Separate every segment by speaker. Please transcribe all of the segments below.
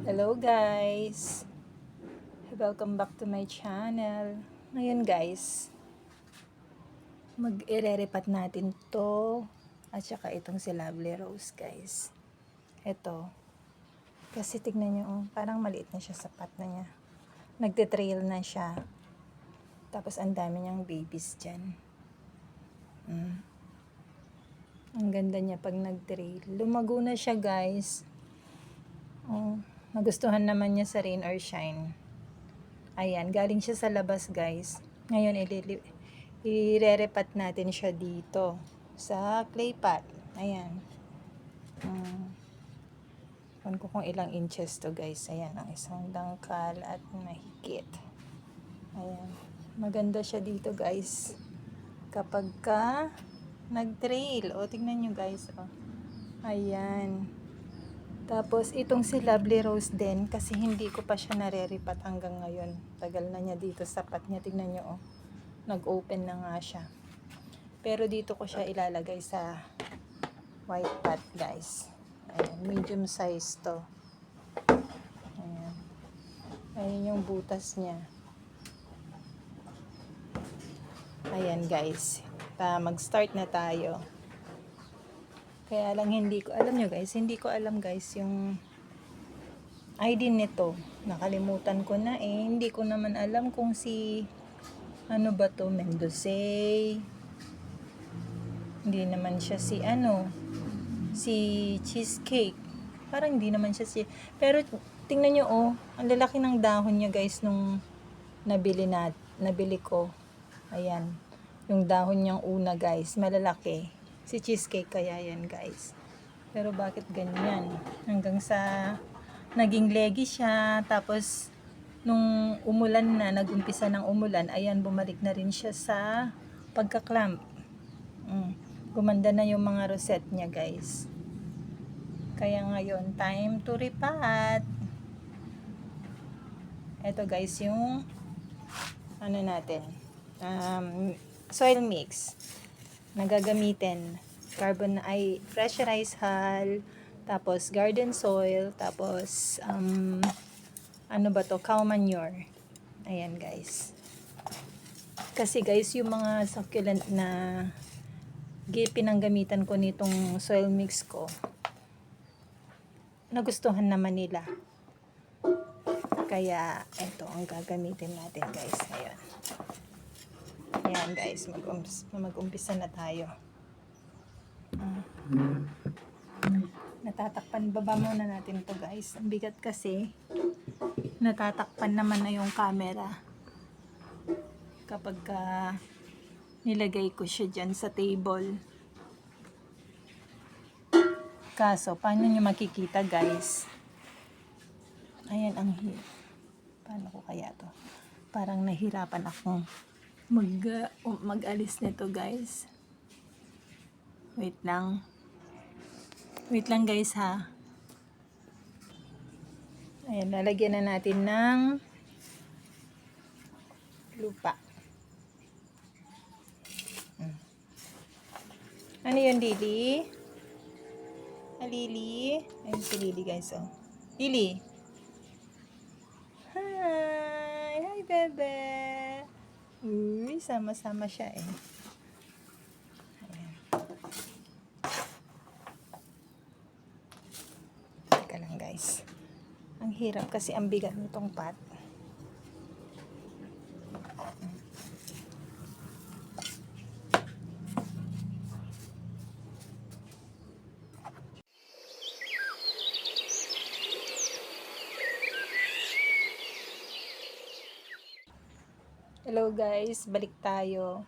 Speaker 1: Hello guys! Welcome back to my channel. Ngayon guys, mag-ireripat natin to at saka itong si Lovely Rose guys. Ito, kasi tignan nyo, parang maliit na siya sa pot na niya. Nagte-trail na siya. Tapos ang dami niyang babies dyan. Ang ganda niya pag nag-trail. Lumago na siya guys. Oh, nagustuhan naman niya sa rain or shine. Ayan, galing siya sa labas guys. Ngayon, irerepat natin siya dito sa clay pot. Ayan. Kung kung ilang inches to guys. Ayan, ang isang dangkal at mahigit. Ayan. Maganda siya dito guys. Kapag ka nag-trail. O, tingnan nyo guys. O. Ayan. Tapos, itong si Lovely Rose din, kasi hindi ko pa siya nareripat hanggang ngayon. Tagal na niya dito sa pot niya. Tignan nyo, oh. Nag-open na nga siya. Pero dito ko siya ilalagay sa white pot, guys. Ayan, medium size to. Ayan. Ayan yung butas niya. Ayan, guys. Mag-start na tayo. Kaya lang hindi ko, alam nyo guys, hindi ko alam guys yung ID nito. Nakalimutan ko na eh. Hindi ko naman alam kung si, ano ba to, Mendocay. Hindi naman siya si si Cheesecake. Parang hindi naman siya si, pero tingnan nyo oh, ang lalaki ng dahon niya guys nung nabili ko. Ayan, yung dahon niyang una guys, malalaki. Si Cheesecake kaya yan guys. Pero bakit ganyan? Hanggang sa naging leggy siya. Tapos nung umulan na, nagumpisa ng umulan, ayan, bumalik na rin siya sa pagka-clamp. Gumanda na yung mga rosette niya guys. Kaya ngayon, time to repat. Ito guys yung ano natin, soil mix na gagamitin. Pressurized hull, tapos garden soil, tapos ano ba to, cow manure. Ayan guys. Kasi guys, yung mga succulent na pinanggamitan ko nitong soil mix ko, nagustuhan naman nila. Kaya ito ang gagamitin natin guys ngayon. Ayan guys, mag-umpisa na tayo. Natatakpan, baba muna natin to guys. Ang bigat kasi, natatakpan naman na yung camera kapag nilagay ko siya dyan sa table. Kaso, paano nyo makikita guys? Ayan ang paano ko kaya to? Parang nahirapan akong mag-alis nito guys. Wait lang. Wait lang guys ha. Ayan, lalagyan na natin ng lupa. Ano yun, Lily? Lily? Ayun si Lily guys, oh. Lily! Hi! Hi, bebe! Uy, sama-sama siya eh. Ayan. Teka lang guys. Ang hirap kasi ang bigat nitong pot. Hello guys, balik tayo.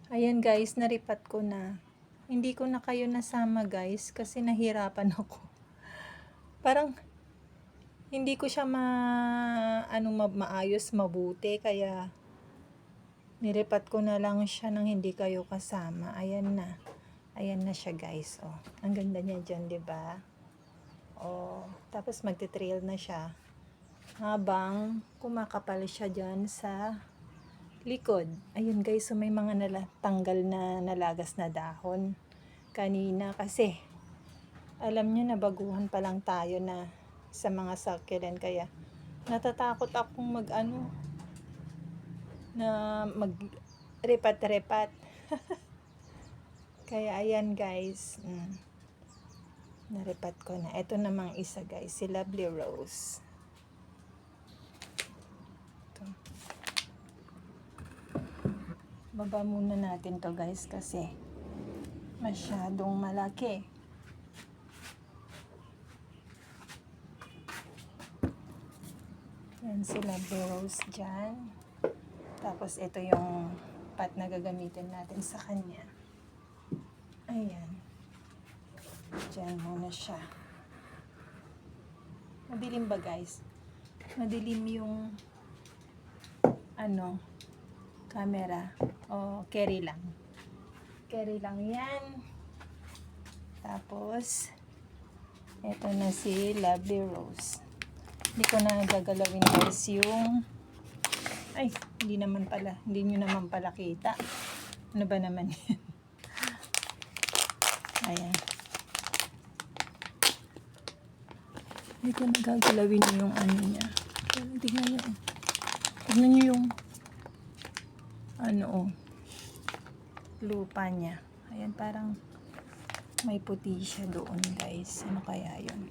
Speaker 1: Ayan guys, naripat ko na. Hindi ko na kayo nasama guys kasi nahirapan ako. Parang hindi ko siya maayos mabuti kaya niripat ko na lang siya nang hindi kayo kasama. Ayan na. Ayan na siya guys. Oh, ang ganda niya diyan, 'di ba? Oh, tapos magte-trail na siya habang kumakapal siya diyan sa likod. Ayun guys, so may mga tanggal na nalagas na dahon kanina kasi alam nyo, nabaguhan pa lang tayo na sa mga succulent, kaya natatakot akong na mag repat-repat. Kaya ayan guys, narepat ko na. Ito namang isa guys, si Lovely Rose. Ito. Baba muna natin to guys kasi masyadong malaki. Yan si Lovely Rose dyan. Tapos ito yung pot na gagamitin natin sa kanya. Ayan. Diyan muna siya. Madilim ba guys? Madilim yung camera. O, carry lang. Carry lang yan. Tapos, ito na si Lovely Rose. Hindi ko na gagalawin guys yung hindi nyo naman pala kita. Ano ba naman yan? Ayan. Hindi ko na gagalawin yung niya. Tignan nyo. Tignan nyo yung lupa niya. Ayan, parang may puti siya doon guys. Ano kaya yun?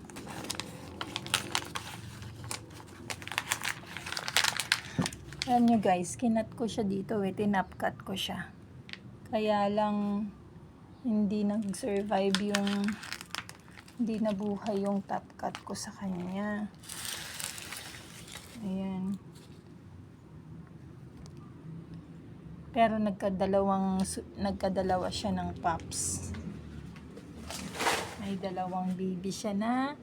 Speaker 1: Alam nyo guys, kinat ko siya dito, tinapcut ko siya. Kaya lang, hindi nag-survive hindi nabuhay yung top cut ko sa kanya. Ayan. Pero nagkadalawa siya ng pups. May dalawang baby siya na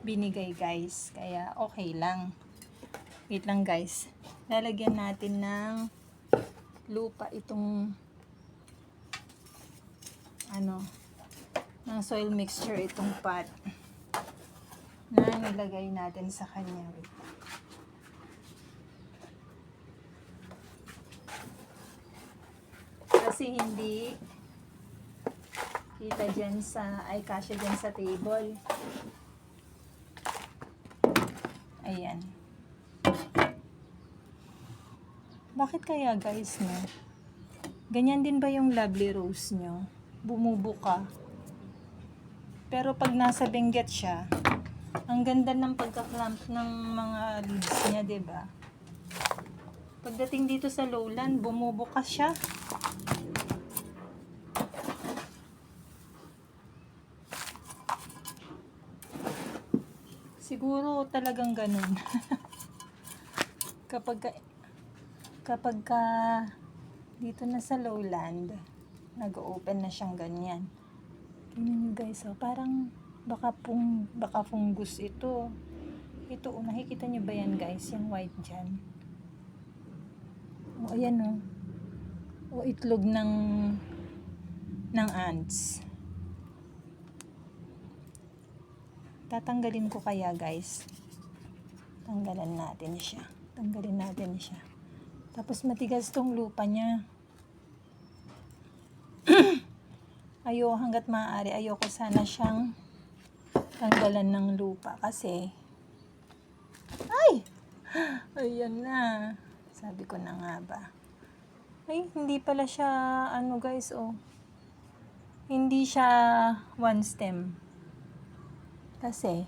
Speaker 1: binigay guys. Kaya okay lang. Wait lang guys. Lalagyan natin ng lupa itong ng soil mixture itong pot na nilagay natin sa kanya. Wait. Kasi hindi kita dyan kasya dyan sa table. Ayan. Bakit kaya guys no? Ganyan din ba yung Lovely Rose nyo? Bumubuka. Pero pag nasa benggit siya, ang ganda ng pagka-clamp ng mga leaves niya, 'di ba? Pagdating dito sa lowland, bumubuka siya. Siguro talagang ganun. kapag dito na sa lowland, nag-open na siyang ganyan. Tingnan nyo guys, parang baka fungus ito. Ito, nakikita nyo ba yan guys, yung white dyan? O, ayan o. O, itlog ng ants. Tatanggalin ko kaya guys. Tanggalin natin siya. Tapos matigas tong lupa niya. Hanggat maaari, ayoko sana siyang tanggalan ng lupa kasi ayan na. Sabi ko na nga ba. Hindi pala siya guys, hindi siya one stem. Kasi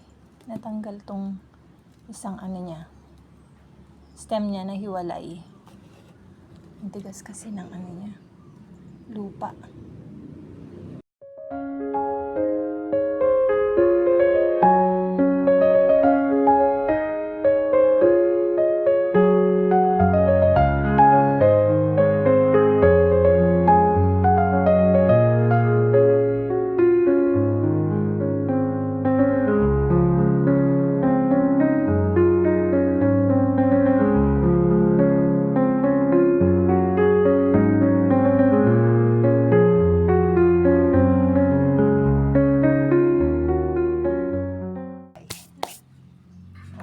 Speaker 1: natanggal tong isang niya. Stem niya na hiwalay. Ang tigas kasi ng niya. Lupa.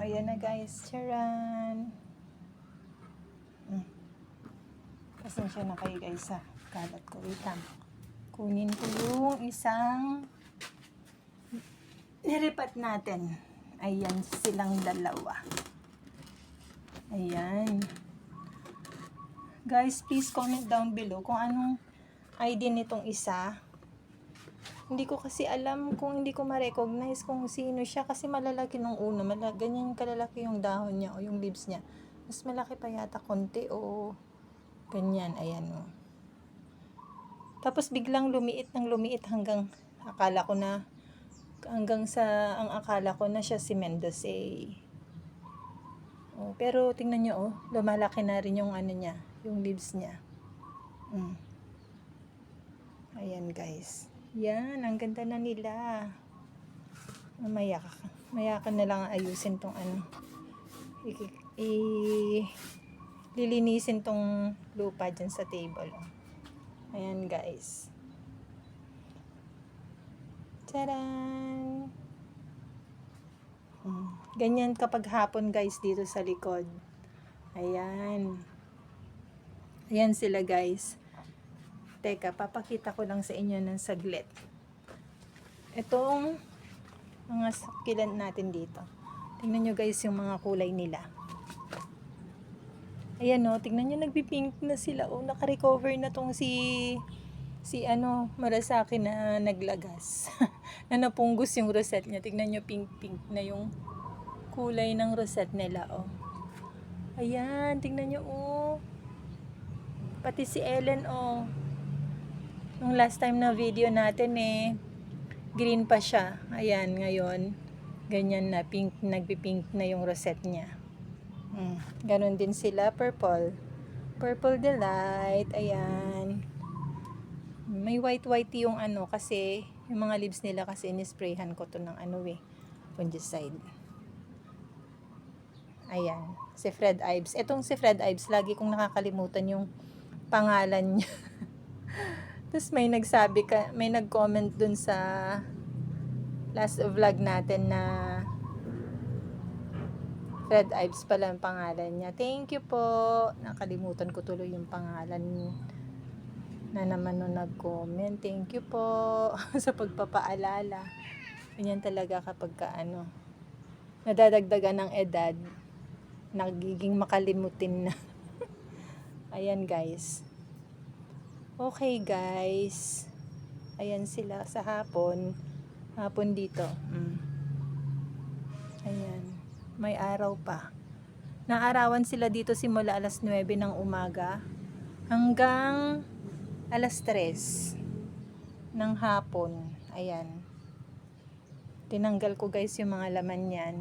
Speaker 1: Ayan na guys, charan. Pasensya na kayo guys sa kalat ko. Wait lang. Kunin ko yung isang niripat natin. Ayan silang dalawa. Ayan. Guys, please comment down below kung anong ID nitong isa. Hindi ko kasi alam kung hindi ko ma-recognize kung sino siya kasi malalaki nung una. Ganyan kalalaki yung dahon niya o yung leaves niya. Mas malaki pa yata konti o ganyan. Ayan o. Tapos biglang lumiit ng lumiit hanggang ang akala ko na siya si Mendoza. Oh, pero tingnan nyo, oh, lumalaki na rin yung ano niya, yung leaves niya. Ayan guys. Yan, ang ganda na nila. Mamaya ka na lang ayusin tong ano. Lilinisin tong lupa dyan sa table. Oh. Ayan guys. Tadaan! Ganyan kapag hapon guys dito sa likod. Ayan. Ayan sila guys. Teka, papakita ko lang sa inyo ng saglit. Itong mga succulent natin dito. Tingnan nyo guys yung mga kulay nila. Ayan o, tingnan nyo nagpipink na sila. O, naka-recover na tong si Murasaki na naglagas. Na napunggos yung rosette niya. Tingnan nyo pink-pink na yung kulay ng rosette nila. O. Ayan, tingnan nyo o. Pati si Ellen o. Nung last time na video natin green pa siya. Ayan, ngayon, ganyan na, pink, nagpipink na yung rosette niya. Ganon din sila, purple. Purple delight, ayan. May white yung ano, kasi, yung mga leaves nila kasi inisprayhan ko to ng fungicide. Ayan, si Fred Ives. Etong si Fred Ives, lagi kong nakakalimutan yung pangalan niya. Tapos may nag-comment dun sa last vlog natin na Fred Ives pala ang pangalan niya. Thank you po. Nakalimutan ko tuloy yung pangalan na naman nung nag-comment. Thank you po sa pagpapaalala. Ganyan talaga kapag nadadagdagan ng edad, nagiging makalimutin na. Ayan guys. Okay guys. Ayan sila sa hapon. Hapon dito. Ayan. May araw pa. Naarawan sila dito simula alas 9 ng umaga hanggang alas 3 ng hapon. Ayan. Tinanggal ko guys yung mga laman yan.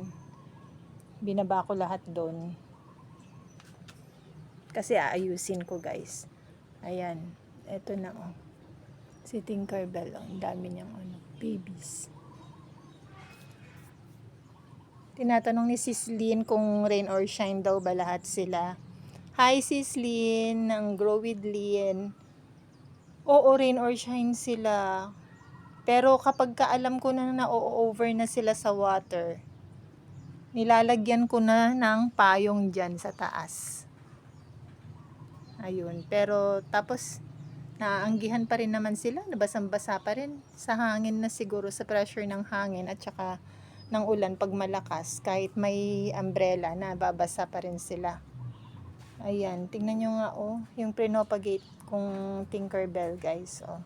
Speaker 1: Binaba ko lahat doon. Kasi aayusin ko guys. Ayan. Eto na oh. Si Tinkerbell. Ang dami niyang babies. Tinatanong ni Sislyn kung rain or shine daw ba lahat sila. Hi Sislyn, ng Grow with Lynn. Oo, rain or shine sila. Pero kapag kaalam ko na na-over na sila sa water, nilalagyan ko na ng payong dyan sa taas. Ayun, pero tapos naanggihan pa rin naman sila, nabasang-basa pa rin sa hangin na siguro, sa pressure ng hangin at saka ng ulan pag malakas, kahit may umbrella, nababasa pa rin sila. Ayan, tingnan nyo nga yung pinopagate kong Tinkerbell guys, ang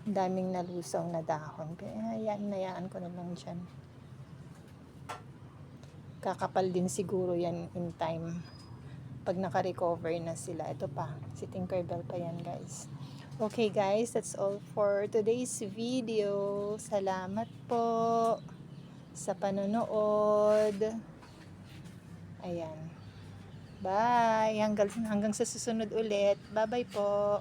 Speaker 1: daming nalusaw na dahon. Ayan, nayaan ko na lang dyan. Kakapal din siguro yan in time pag naka-recover na sila. Ito pa, si Tinkerbell pa yan guys. Okay guys, that's all for today's video. Salamat po sa panonood. Ayan. Bye. Hanggang sa susunod ulit. Bye-bye po.